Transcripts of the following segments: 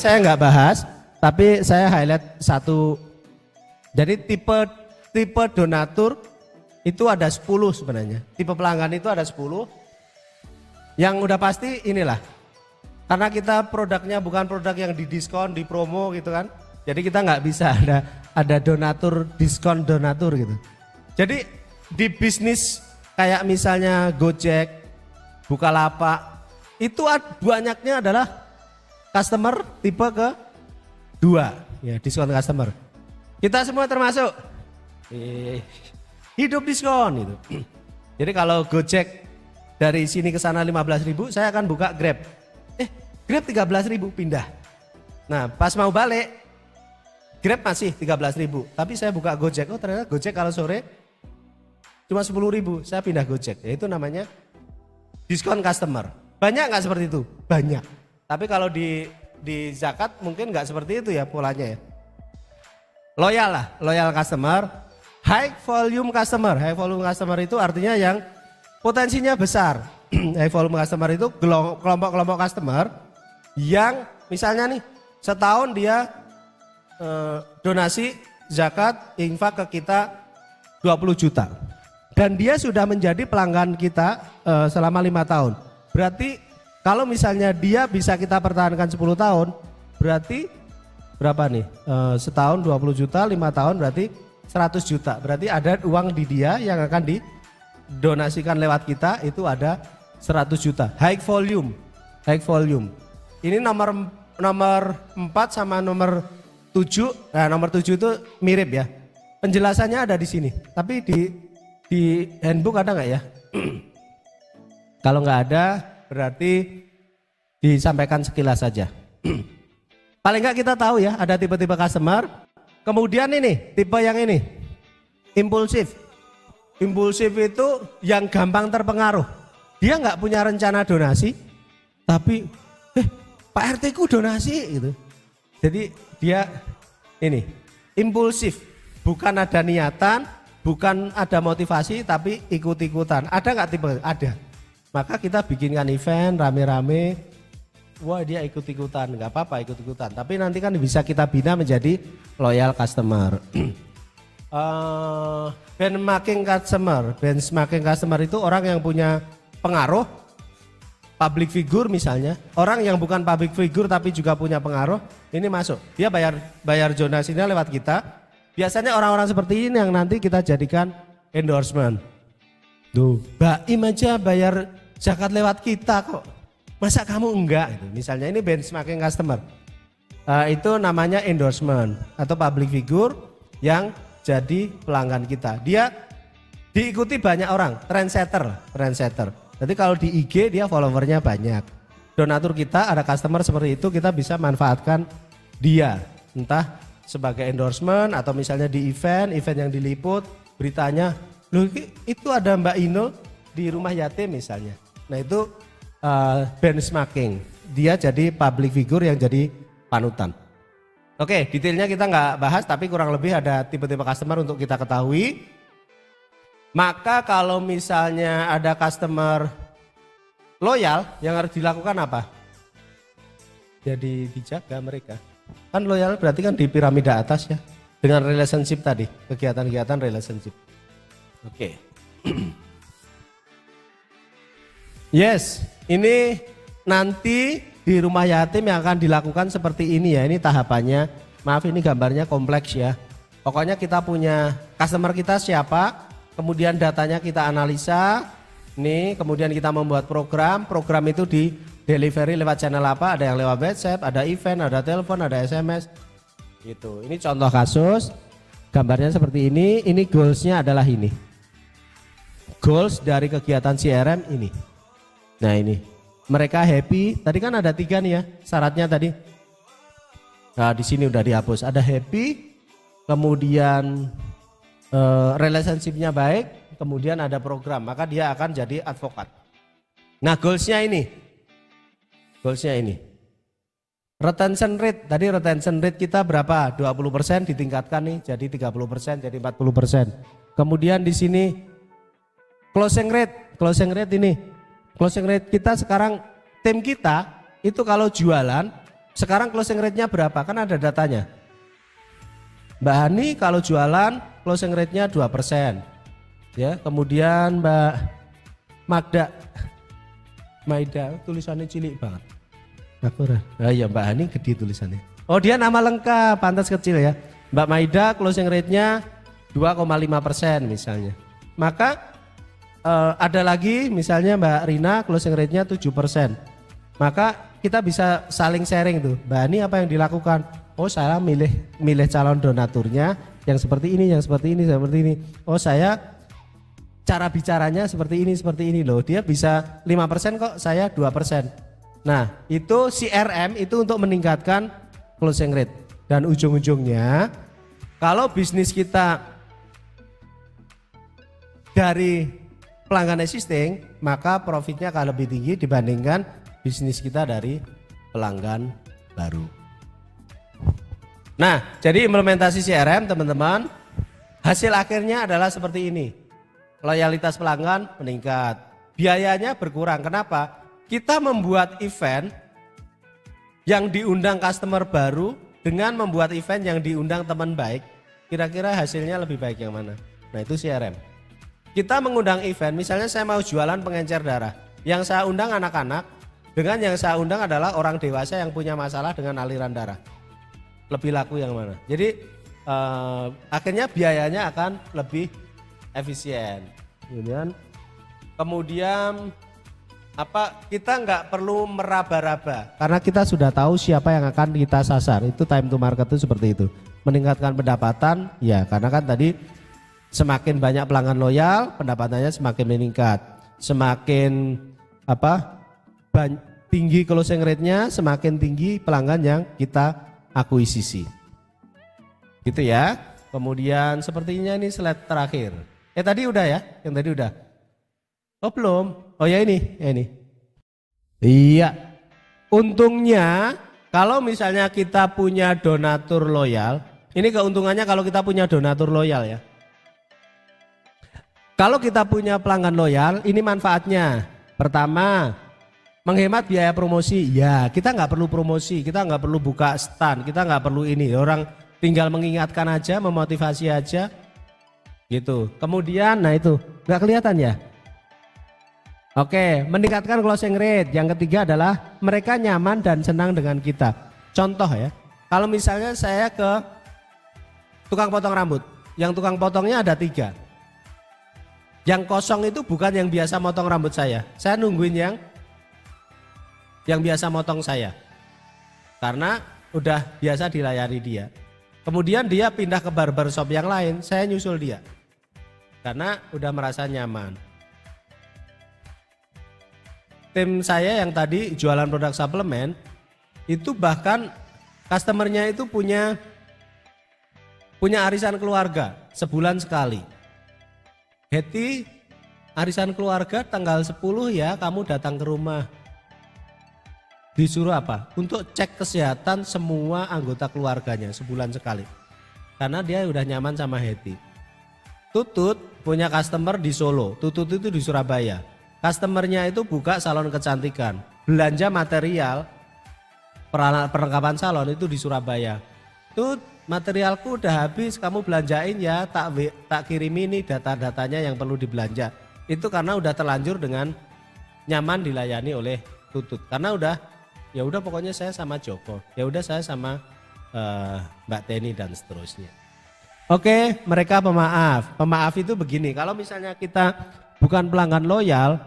saya nggak bahas, tapi saya highlight satu. Jadi tipe donatur itu ada 10 sebenarnya. Tipe pelanggan itu ada 10. Yang udah pasti inilah. Karena kita produknya bukan produk yang didiskon, dipromo gitu kan. Jadi kita nggak bisa ada donatur, diskon donatur gitu. Jadi di bisnis kayak misalnya Gojek, Bukalapak, itu banyaknya adalah customer tipe kedua, ya diskon customer. Kita semua termasuk hidup diskon gitu. Jadi kalau Gojek dari sini ke sana 15.000, saya akan buka Grab. Grab 13.000 pindah. Nah pas mau balik, Grab masih 13.000, tapi saya buka Gojek. Oh ternyata Gojek kalau sore cuma 10.000, saya pindah Gojek. Ya, itu namanya diskon customer. Banyak nggak seperti itu? Banyak. Tapi kalau di zakat mungkin nggak seperti itu ya polanya ya. Loyal lah, loyal customer. High volume customer. High volume customer itu artinya yang potensinya besar. High volume customer itu kelompok-kelompok customer yang misalnya nih setahun dia donasi zakat infak ke kita 20 juta. Dan dia sudah menjadi pelanggan kita selama 5 tahun. Berarti kalau misalnya dia bisa kita pertahankan 10 tahun, berarti berapa nih? Setahun 20 juta, 5 tahun berarti 100 juta. Berarti ada uang di dia yang akan didonasikan lewat kita, itu ada 100 juta. High volume. High volume. Ini nomor 4 sama nomor 7. Nah, nomor 7 itu mirip ya. Penjelasannya ada di sini. Tapi di handbook ada nggak ya? Kalau nggak ada berarti disampaikan sekilas saja. Paling nggak kita tahu ya ada tipe-tipe customer. Kemudian ini tipe yang ini impulsif. Impulsif itu yang gampang terpengaruh. Dia nggak punya rencana donasi, tapi Pak RT ku donasi gitu. Jadi dia ini impulsif, bukan ada niatan. Bukan ada motivasi tapi ikut-ikutan. Ada nggak tipe? Ada. Maka kita bikinkan event rame-rame. Wah dia ikut-ikutan, nggak apa-apa ikut-ikutan. Tapi nanti kan bisa kita bina menjadi loyal customer. Benchmarking customer. Benchmarking customer itu orang yang punya pengaruh. Public figure misalnya. Orang yang bukan public figure tapi juga punya pengaruh. Ini masuk. Dia bayar donasinya lewat kita. Biasanya orang-orang seperti ini yang nanti kita jadikan endorsement. Tuh, Mbak Im aja bayar zakat lewat kita kok. Masa kamu enggak? Gitu. Misalnya ini benchmarking customer. Itu namanya endorsement atau public figure yang jadi pelanggan kita. Dia diikuti banyak orang, trendsetter. Jadi kalau di IG dia followernya banyak. Donatur kita ada customer seperti itu, kita bisa manfaatkan dia. Entah sebagai endorsement atau misalnya di event yang diliput beritanya, loh itu ada Mbak Inul di rumah yatim misalnya. Nah itu benchmarking, dia jadi public figure yang jadi panutan. Oke, detailnya kita nggak bahas tapi kurang lebih ada tipe-tipe customer untuk kita ketahui. Maka kalau misalnya ada customer loyal yang harus dilakukan apa? Jadi dijaga mereka. Kan loyal berarti kan di piramida atas ya. Dengan relationship tadi, kegiatan-kegiatan relationship. Oke. Yes, ini nanti di rumah yatim yang akan dilakukan seperti ini ya. Ini tahapannya. Maaf ini gambarnya kompleks ya. Pokoknya kita punya customer kita siapa, kemudian datanya kita analisa. Nih, kemudian kita membuat program itu di delivery lewat channel apa, ada yang lewat WhatsApp, ada event, ada telepon, ada SMS gitu. Ini contoh kasus, gambarnya seperti ini goalsnya adalah ini. Goals dari kegiatan CRM ini. Nah ini, mereka happy, tadi kan ada 3 nih ya syaratnya tadi. Nah di sini udah dihapus, ada happy, kemudian relationship-nya baik, kemudian ada program, maka dia akan jadi advokat. Nah goalsnya ini. Retention rate, tadi retention rate kita berapa? 20% ditingkatkan nih jadi 30%, jadi 40%. Kemudian di sini closing rate ini. Closing rate kita sekarang tim kita itu kalau jualan Sekarang closing rate-nya berapa? Kan ada datanya. Mbak Hani kalau jualan closing rate-nya 2%. Ya, kemudian Mbak Maida tulisannya cilik banget. Ya Mbak Hani gede tulisannya. Oh dia nama lengkap, pantas kecil ya. Mbak Maida closing rate-nya 2,5% misalnya. Maka ada lagi misalnya Mbak Rina closing rate-nya 7%. Maka kita bisa saling sharing tuh. Mbak Hani apa yang dilakukan? Oh saya milih calon donaturnya yang seperti ini, yang seperti ini, seperti ini. Oh saya cara bicaranya seperti ini loh. Dia bisa 5% kok, saya 2%. Nah itu CRM itu untuk meningkatkan closing rate. Dan ujung-ujungnya kalau bisnis kita dari pelanggan existing, maka profitnya akan lebih tinggi dibandingkan bisnis kita dari pelanggan baru. Nah, jadi implementasi CRM teman-teman, hasil akhirnya adalah seperti ini. Loyalitas pelanggan meningkat, biayanya berkurang. Kenapa? Kita membuat event yang diundang customer baru dengan membuat event yang diundang teman baik, kira-kira hasilnya lebih baik yang mana? Nah itu CRM. Kita mengundang event, misalnya saya mau jualan pengencer darah. Yang saya undang anak-anak, dengan yang saya undang adalah orang dewasa yang punya masalah dengan aliran darah. Lebih laku yang mana? Jadi akhirnya biayanya akan lebih efisien. Kemudian kita nggak perlu meraba-raba karena kita sudah tahu siapa yang akan kita sasar. Itu time to market itu seperti itu. Meningkatkan pendapatan, ya karena kan tadi semakin banyak pelanggan loyal, pendapatannya semakin meningkat. Semakin tinggi closing rate-nya, semakin tinggi pelanggan yang kita akuisisi. Gitu ya. Kemudian sepertinya ini slide terakhir. Tadi udah ya? Yang tadi udah. Oh belum. Oh ya ini. Iya. Untungnya kalau misalnya kita punya donatur loyal, ini keuntungannya kalau kita punya donatur loyal ya. Kalau kita punya pelanggan loyal, ini manfaatnya. Pertama, menghemat biaya promosi. Ya, kita nggak perlu promosi, kita nggak perlu buka stand, kita nggak perlu ini. Orang tinggal mengingatkan aja, memotivasi aja, gitu. Kemudian, nah itu nggak kelihatan ya. Oke, meningkatkan closing rate. Yang ketiga adalah mereka nyaman dan senang dengan kita. Contoh ya, kalau misalnya saya ke tukang potong rambut, yang tukang potongnya ada 3. Yang kosong itu bukan yang biasa motong rambut saya nungguin yang biasa motong saya. Karena udah biasa dilayani dia. Kemudian dia pindah ke barbershop yang lain, saya nyusul dia. Karena udah merasa nyaman. Tim saya yang tadi jualan produk suplemen, itu bahkan customernya itu punya arisan keluarga sebulan sekali. Heti, arisan keluarga tanggal 10 ya kamu datang ke rumah. Disuruh apa? Untuk cek kesehatan semua anggota keluarganya sebulan sekali. Karena dia udah nyaman sama Heti. Tutut punya customer di Solo, Tutut itu di Surabaya. Customernya itu buka salon kecantikan. Belanja material perlengkapan salon itu di Surabaya. Tut, materialku udah habis, kamu belanjain ya, tak kirim ini data-datanya yang perlu dibelanja. Itu karena udah terlanjur dengan nyaman dilayani oleh Tutut. Karena ya udah pokoknya saya sama Joko, ya udah saya sama Mbak Teni dan seterusnya. Oke, mereka pemaaf. Pemaaf itu begini, kalau misalnya kita bukan pelanggan loyal,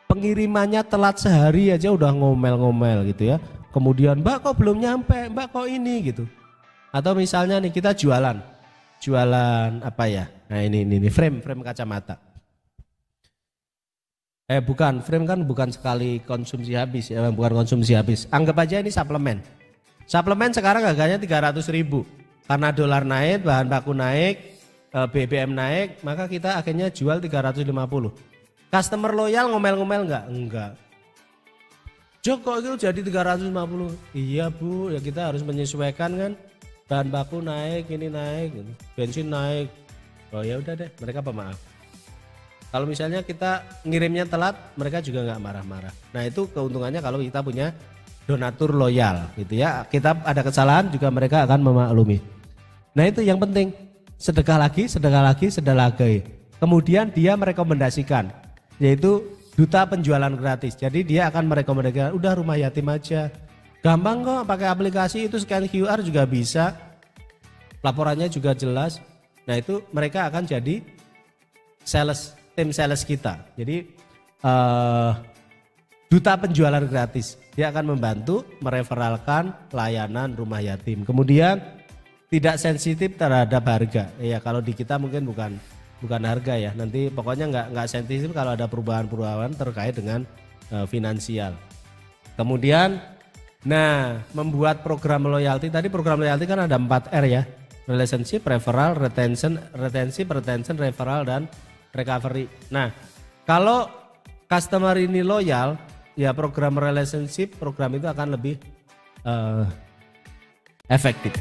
pengirimannya telat sehari aja udah ngomel-ngomel gitu ya. Kemudian Mbak kok belum nyampe, Mbak kok ini gitu. Atau misalnya nih kita jualan apa ya? Nah ini frame kacamata. Bukan, frame kan bukan sekali konsumsi habis ya, bukan konsumsi habis. Anggap aja ini suplemen. Suplemen sekarang harganya 300.000. Karena dolar naik, bahan baku naik, BBM naik, maka kita akhirnya jual 350. Customer loyal ngomel-ngomel enggak. Joko itu jadi 350. Iya Bu, ya kita harus menyesuaikan kan. Bahan baku naik, ini naik, bensin naik. Oh ya udah deh, mereka pemaaf. Kalau misalnya kita ngirimnya telat, mereka juga nggak marah-marah. Nah itu keuntungannya kalau kita punya donatur loyal gitu ya. Kita ada kesalahan juga mereka akan memaklumi. Nah itu yang penting, sedekah lagi, sedekah lagi, sedekah lagi. Kemudian dia merekomendasikan, yaitu duta penjualan gratis. Jadi dia akan merekomendasikan, udah rumah yatim aja. Gampang kok pakai aplikasi itu, scan QR juga bisa. Laporannya juga jelas. Nah itu mereka akan jadi sales, tim sales kita. Jadi duta penjualan gratis. Dia akan membantu mereferalkan layanan rumah yatim. Kemudian tidak sensitif terhadap harga. Ya kalau di kita mungkin bukan harga ya. Nanti pokoknya nggak sensitif kalau ada perubahan-perubahan terkait dengan finansial. Kemudian, nah membuat program loyalty. Tadi program loyalty kan ada 4R ya. Relationship, referral, retention, referral, dan recovery. Nah kalau customer ini loyal, ya program relationship, program itu akan lebih efektif.